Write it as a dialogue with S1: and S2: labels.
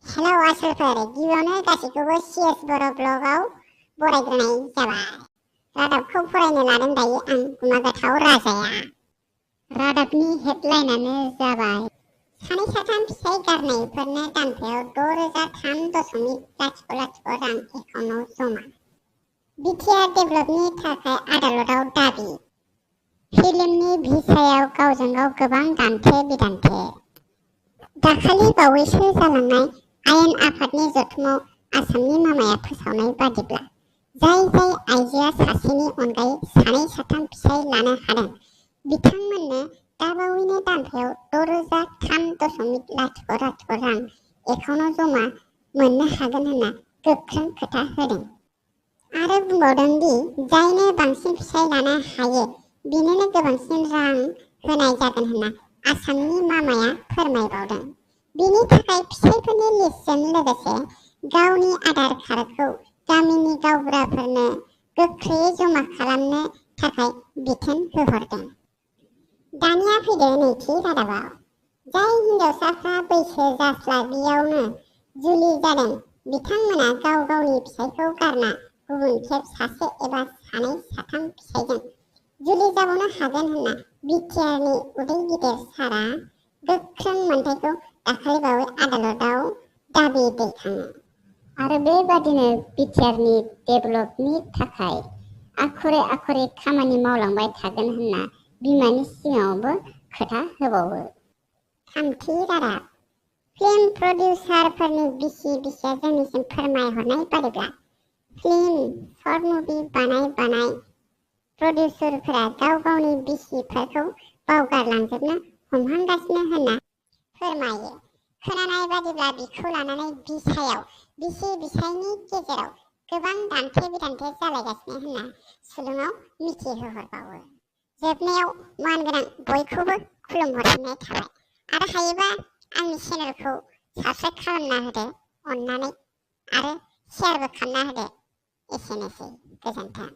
S1: Hello आसोलफोर गिबियावनो गासैखौबो सिएस बर' ब्लगआव बरायग्रोनाय जाबाय। रादाबखौ फरायनो लादों दायो आं गुमागोथाव राजाया। रादाबनि हेडलाइनानो जाबाय सानै साथाम फिसाय गारनायफोरनो दानफायाव 6,03.000 रां एकाउन्टआव जमा। बिटिआर डेभेलपनि थाखाय आदालताव दाबि। फिल्मनि भिसायाव गावजों गाव गोबां दान्थे-बिदान्थे। दाखालि बावैसो जालांनाय आयेन आफादनि जथुमाव आसामनि मामाया फोसावनाय बादिब्ला जाय आइजोआ सासेनि अनगायै सानै साथाम फिसाय लानो हादों बिथांमोननो दाबावैनो दानफायाव 6,03.000 रां एकाउन्टआव जमा मोननो हागोन होनना गोख्रों खोथा होदों। आरो बुंबावदों दि जायनो बांसिन फिसाय लानो हायो बिनोनो गोबांसिन रां होनाय जागोन होनना आसामनि मामाया फोरमायबावदों। बिनि थाखाय फिसायफोरनि लिस्टजों लोगोसे गावनि आधार कार्डखौ गामिनि गावबुराफोरनो गोख्रैयै जमा खालामनो थाखाय बिथोन होहरदों। दानिया फैदो नैथि रादाबाव। जाय हिन्जावसाफ्रा बैसो जास्लाबियावनो जुलि जादों बिथांमोना गाव गावनि फिसायखौ गारना गुबुन खेब सासे एबा सानै साथाम फिसायजों जुलि जाबावनो हागोन होनना बिटिआरनि उदै गिदिर सारा गोख्रों मोनथायखौ दाखालिबावै आदालताव दाबि दैखाङो। आरो बेबादिनो बिटिआरनि डेभेलपनि थाखाय आखरे खामानि मावलांबाय थागोन होनना बिमानि सिगाङावबो खोथा होबावो। थामथि रादाब। फिल्म प्रडिउसारफोरनि बिसि बिसाया जोंनिसिम फोरमायहरनाय बादिब्ला फिल्म सर्ट मुभि बानाय प्रडिउसारफोरा गाव गावनि बिसिफोरखौ बावगारलांजोबनो हमहांगासिनो होनना फोरमायो। खोनानाय बादिब्ला बिखौ लानानै बिसायाव बिसि बिसायनि गेजेराव गोबां दान्थे-बिदान्थे जालायगासिनो होनना सुलुङाव मिथिहोहरबावो। जोबनायाव मानगोनां बयखौबो खुलुमहरफिननाय थाबाय आरो हायोबा आंनि चेनेलखौ साबस्क्राइब खालामना होदो अननानै आरो शेयारबो खालामना होदो। एसेनोसै, गोजोन्थों।